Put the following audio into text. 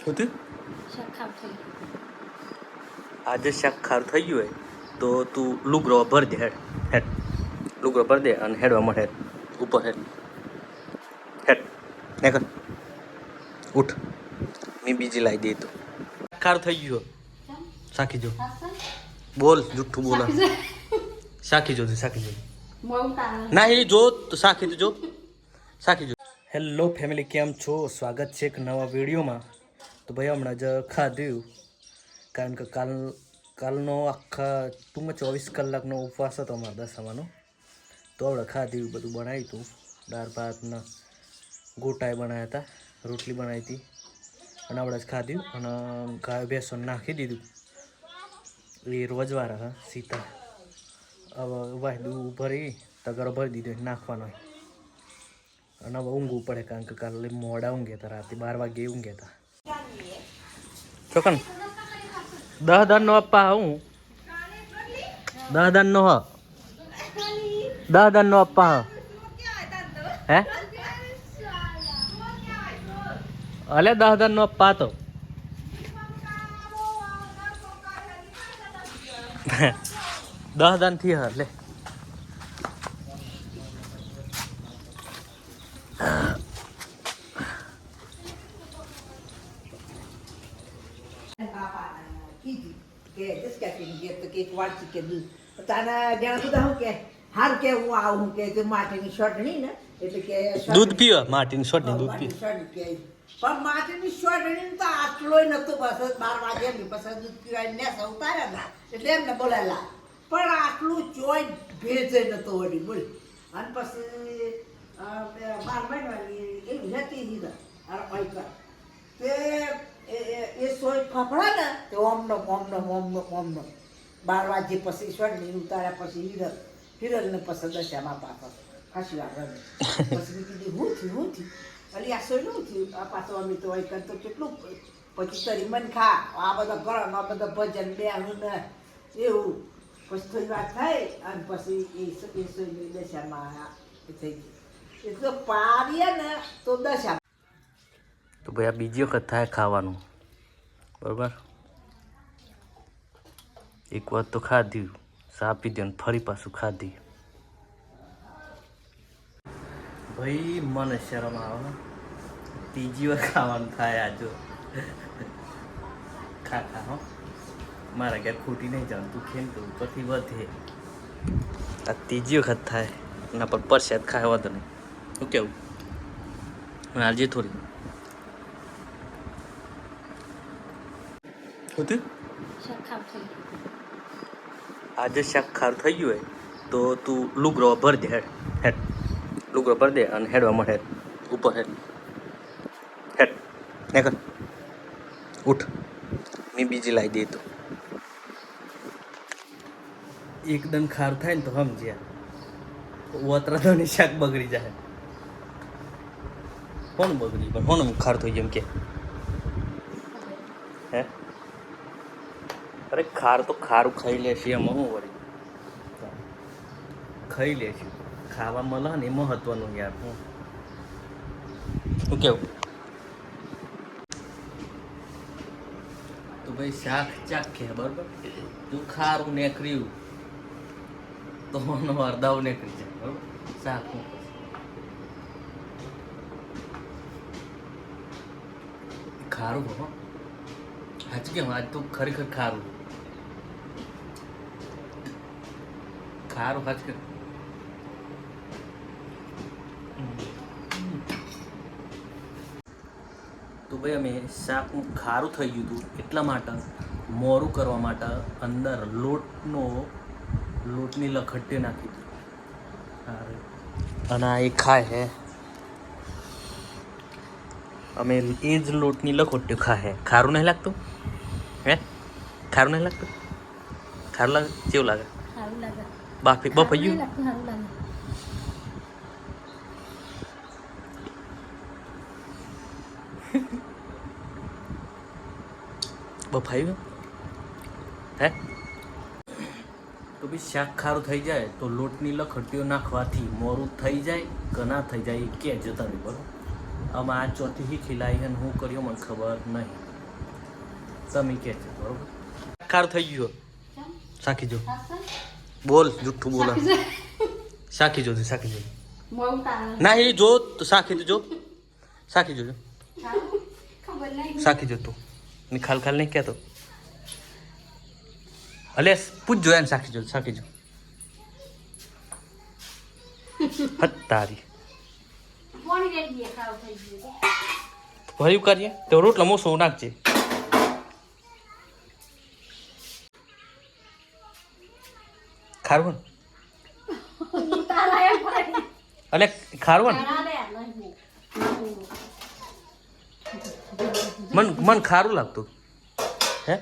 શું થયું? આજે શાક ખારું થઈ ગયું હોય તો તું લુગરો ભર દે. હેડ હેડ લુગરો ભર દે અને હેડવા મળે ઉપર. હેડ હેડ ને કર ઉઠ. મેં બીજી લાવી દે. તો ખારું થઈ ગયું. સાખી જો. બોલ જુઠ્ઠું બોલા. સાખી જો સાખી જો. ના એ જો તો સાખી તો જો. સાખી જો. હેલો ફેમિલી, કેમ છો? સ્વાગત છે એક નવા વિડીયોમાં. તો ભાઈ હમણાં જ ખાધું, કારણ કે કાલનો આખા ટૂંકમાં 24 કલાકનો ઉપવાસ હતો અમારા દશામાનો. તો આપણે ખાધું, બધું બનાવ્યું હતું. દાળ ભાતના ગોટાએ બનાવ્યા હતા, રોટલી બનાવી હતી અને આપણે જ ખાધું. અને ગાય બેસન નાખી દીધું. એ રોજવાળા હા સીતા. હવે વાયદું ભરી તગારો ભરી દીધો નાખવાનો. અને હવે ઊંઘવું પડે, કારણ કે કાલે મોડા ઊંઘ્યા હતા. રાતે 12 વાગે ઊંઘ્યા હતા. ચોકન 10 નો અપ્પા હું 10 નો હ 10 નો અપ્પા હે અલે 10 નો અપ્પા તો 10 થી હ લે. દૂધ પીવા માટીની શોટની દૂધ પી. પણ માટીની શોટની તો આટલોય નતો. બસ 12 વાગે એમની પછી દૂધ પીવાય ને ઉતાર્યા હતા એટલે એમને બોલાયેલા. પણ આટલું ચોય ભેજ નતો વળી બોલ. અને પછી 12 મહિનાની એવી હતી તે એ સોય ફફડા ને તે ઓમનો 12 વાગે પછી શોટની ઉતાર્યા. પછી હિરલ ને પછી દશામાં પાછો ખાસી વાર રમે. પછી કીધું હું થયું અલી આ સોય નું થયું. આ પાછો અમે તો હોય કરતો કેટલું પછી તરી મન ખા આ બધા ગરમ આ બધા ભજન બે ને એવું. પછી થોડી વાત થાય અને પછી એ સોયની દશામાં થઈ ગઈ. એ તો પાડીએ ને તો દશા. તો ભાઈ આ બીજી વખત થાય ખાવાનું, બરાબર? એક વાર તો ખાધ્યું, સા પીધી અને ફરી પાછું ખાધી. ભાઈ મને શરમ આવે, ત્રીજી વાર ખાવાનું થાય. આજો ખા હો, મારા ઘેર ખૂટી નહીં જાણ. તું ખેલ તો પછી વધે. આ ત્રીજી વખત થાય એના પર પરસાદ ખાય વધુ નહીં. શું કેવું? આજે થોડી હતું. આજે શાક ખારું થઈ ગયું હોય તો તું લુગરો ભર દે. હેડ હેડ લુગરો ભર દે અને હેડવા મળે ઉપર. હેડ હેડ ને કર ઉઠ. મેં બીજી લાવી દે. તો એકદમ ખારું થાય ને તો સમજ્યા વતરાની શાક બગડી જાય. કોણ બગડી? પણ કોણ ખારું થઈ જાય એમ કે હે? અરે ખારું તો ખારું ખાઈ લેશે. એમાં શું વળી ખાઈ લેશું. ખાવા મળે ને એ મહત્વનું યાર. શું કેવું? તો ભાઈ શાક ચાખે બરાબર. તું ખારું નેકર્યું તો અડધાવ નીકળી જાય બરાબર. શાક ખારું હો આજ કેમ? આજ તો ખરેખર ખારું આજ કે તો ભાઈ અમે શાકનું ખારું થઈ ગયું હતું એટલા માટે મોરું કરવા માટે અંદર લોટની લખટ્ટી નાખી દીધી. અને આ એ ખાય હે. અમે એ જ લોટની લખોટ્ટી ખાય. ખારું નહીં લાગતું? હે ખારું નહીં લાગતું? ખારું લાગે? કેવું લાગે? બફાઈ ગયું. બફાઈ ગયું હે? તો ભાઈ શાક ખારું થઈ જાય તો લોટની લખટ્ટીઓ નાખવાથી મોરું થઈ જાય કે ના થઈ જાય એ કે જતા નહીં બરાબર. આમાં આ ચોથી ખીલાઈ અને હું કર્યો મને ખબર નહીં. તમે કે છે બરોબર ખાર થઈ ગયો સાખી જો બોલ જુઠ્ઠું બોલા સાખી જો ના એ જો તો સાખી તો જો સાખી જોજો સાખી જો તું મેં ખાલ ખાલ નહીં કહેતો અલે પૂછજો એને સાખી જો તારી ભર્યું કરીએ તો રોટલો મોસો નાખજે ખારવન અલે ખારવન મન ખારું લાગતું હે